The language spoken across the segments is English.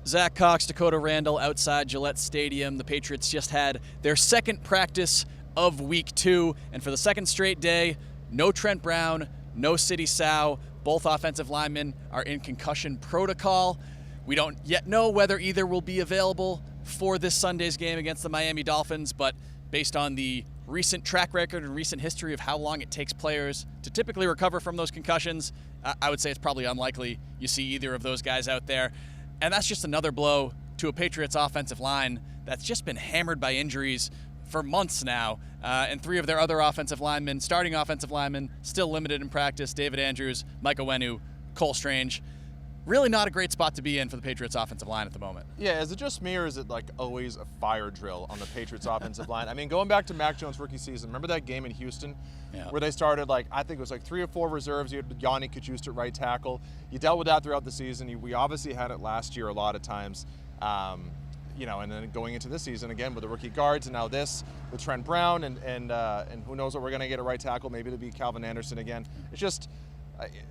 Zach Cox, Dakota Randall outside Gillette Stadium. The Patriots just had their second practice of week 2, and for the second straight day, no Trent Brown, no Sidy Sow. Both offensive linemen are in concussion protocol. We don't yet know whether either will be available for this Sunday's game against the Miami Dolphins, but based on the recent track record and recent history of how long it takes players to typically recover from those concussions, I would say it's probably unlikely you see either of those guys out there. And that's just another blow to a Patriots offensive line that's just been hammered by injuries for months now. And 3 of their other offensive linemen, starting offensive linemen, still limited in practice: David Andrews, Mike Owenu, Cole Strange. Really not a great spot to be in for the Patriots offensive line at the moment. Yeah, is it just me, or is it like always a fire drill on the Patriots offensive line? I mean, going back to Mac Jones' rookie season, remember that game in Houston where they started, like, I think it was like 3 or 4 reserves. You had Yanni Kajust at right tackle. You dealt with that throughout the season. We obviously had it last year a lot of times. And then going into this season again with the rookie guards, and now this with Trent Brown, and who knows what we're going to get at right tackle. Maybe it'll be Calvin Anderson again. It's just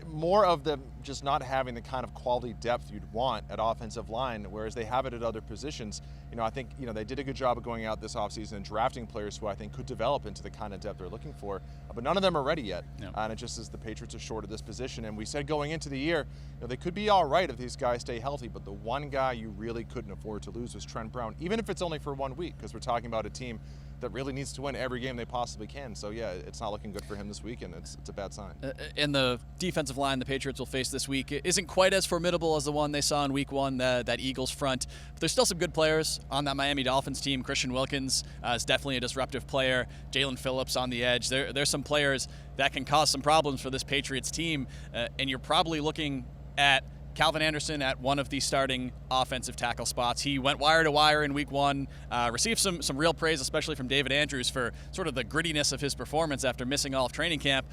more of them just not having the kind of quality depth you'd want at offensive line, whereas they have it at other positions. I think they did a good job of going out this offseason and drafting players who I think could develop into the kind of depth they're looking for, but none of them are ready yet. No. And it just is the Patriots are short of this position. And we said going into the year, they could be all right if these guys stay healthy, but the one guy you really couldn't afford to lose was Trent Brown, even if it's only for 1 week, because we're talking about a team that really needs to win every game they possibly can. So yeah, it's not looking good for him this week, and it's a bad sign. And the defensive line the Patriots will face this week isn't quite as formidable as the one they saw in week 1, that Eagles front. But there's still some good players on that Miami Dolphins team. Christian Wilkins is definitely a disruptive player. Jalen Phillips on the edge. There's some players that can cause some problems for this Patriots team, and you're probably looking at Calvin Anderson at one of the starting offensive tackle spots. He went wire to wire in week 1, received some real praise, especially from David Andrews, for sort of the grittiness of his performance after missing all of training camp.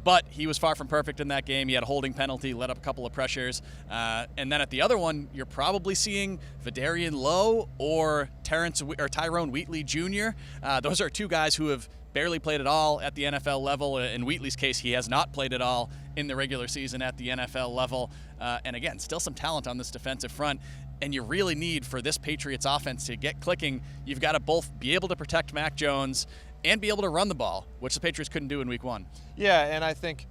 But he was far from perfect in that game. He had a holding penalty, let up a couple of pressures. And then at the other one, you're probably seeing Vidarian Lowe or Tyrone Wheatley Jr. Those are 2 guys who have barely played at all at the NFL level. In Wheatley's case, he has not played at all in the regular season at the NFL level. And again, still some talent on this defensive front. And you really need, for this Patriots offense to get clicking, you've got to both be able to protect Mac Jones and be able to run the ball, which the Patriots couldn't do in week 1. Yeah, and I think,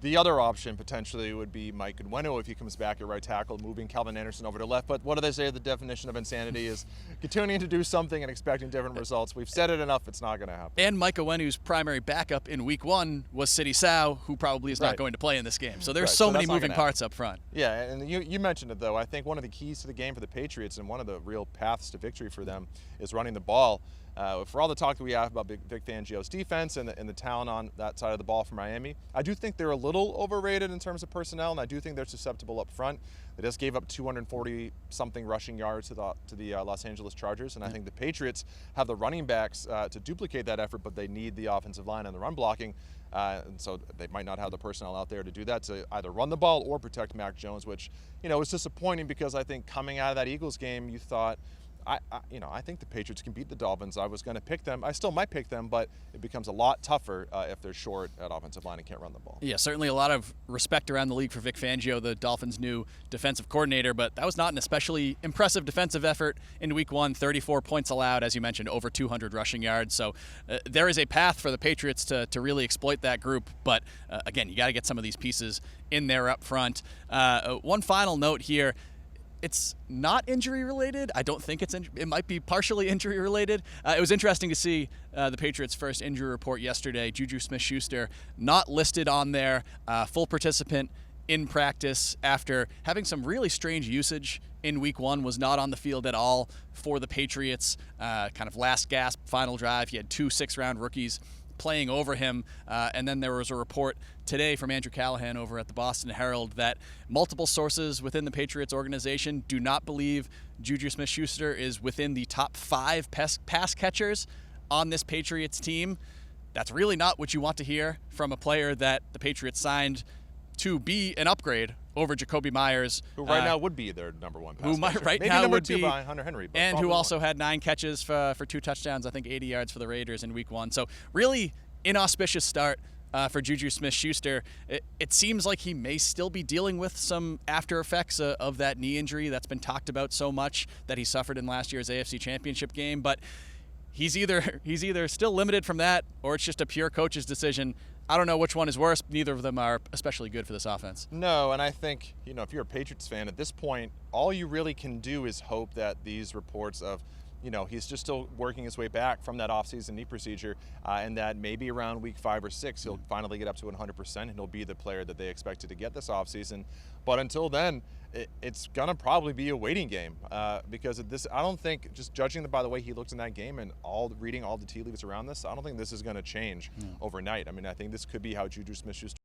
the other option potentially would be Mike Owenu if he comes back at right tackle, moving Calvin Anderson over to left. But what do they say? The definition of insanity is continuing to do something and expecting different results. We've said it enough. It's not going to happen. And Mike Owenu's primary backup in week 1 was Sidy Sow, who probably is not going to play in this game. So there's so many moving parts up front. Yeah, and you mentioned it, though. I think one of the keys to the game for the Patriots and one of the real paths to victory for them is running the ball. For all the talk that we have about Vic Fangio's defense and the talent on that side of the ball for Miami, I do think they're a little overrated in terms of personnel, and I do think they're susceptible up front. They just gave up 240-something rushing yards to the Los Angeles Chargers, and I think the Patriots have the running backs to duplicate that effort, but they need the offensive line and the run blocking, and so they might not have the personnel out there to do that, to either run the ball or protect Mac Jones, which, is disappointing because I think coming out of that Eagles game, you thought, I think the Patriots can beat the Dolphins. I was going to pick them. I still might pick them, but it becomes a lot tougher if they're short at offensive line and can't run the ball. Yeah, certainly a lot of respect around the league for Vic Fangio, the Dolphins' new defensive coordinator, but that was not an especially impressive defensive effort in week 1. 34 points allowed, as you mentioned, over 200 rushing yards. So there is a path for the Patriots to really exploit that group, but again, you got to get some of these pieces in there up front. One final note here. It's not injury-related. I don't think it might be partially injury-related. It was interesting to see the Patriots' first injury report yesterday. Juju SmithSchuster not listed on there, full participant in practice after having some really strange usage in week 1, was not on the field at all for the Patriots. Kind of last gasp, final drive. He had 2 sixth-round rookies playing over him, and then there was a report today from Andrew Callahan over at the Boston Herald that multiple sources within the Patriots organization do not believe Juju SmithSchuster is within the top 5 pass catchers on this Patriots team. That's really not what you want to hear from a player that the Patriots signed to be an upgrade over Jacoby Myers, who right now would be their number 1 pass catcher. Who might right Maybe now number would 2 be behind Hunter Henry, but and who also 1. had 9 catches for 2 touchdowns, I think 80 yards for the Raiders in week 1. So really inauspicious start for Juju SmithSchuster. It seems like he may still be dealing with some after effects of that knee injury that's been talked about so much that he suffered in last year's AFC Championship game. But he's either still limited from that, or it's just a pure coach's decision. I don't know which one is worse. Neither of them are especially good for this offense. No, and I think, if you're a Patriots fan at this point, all you really can do is hope that these reports of, he's just still working his way back from that offseason knee procedure, and that maybe around week 5 or 6 he'll finally get up to 100% and he'll be the player that they expected to get this offseason. But until then, it's gonna probably be a waiting game because of this. I don't think, just judging by the way he looked in that game and reading all the tea leaves around this, I don't think this is going to change overnight. I mean, I think this could be how Juju Smith-Schuster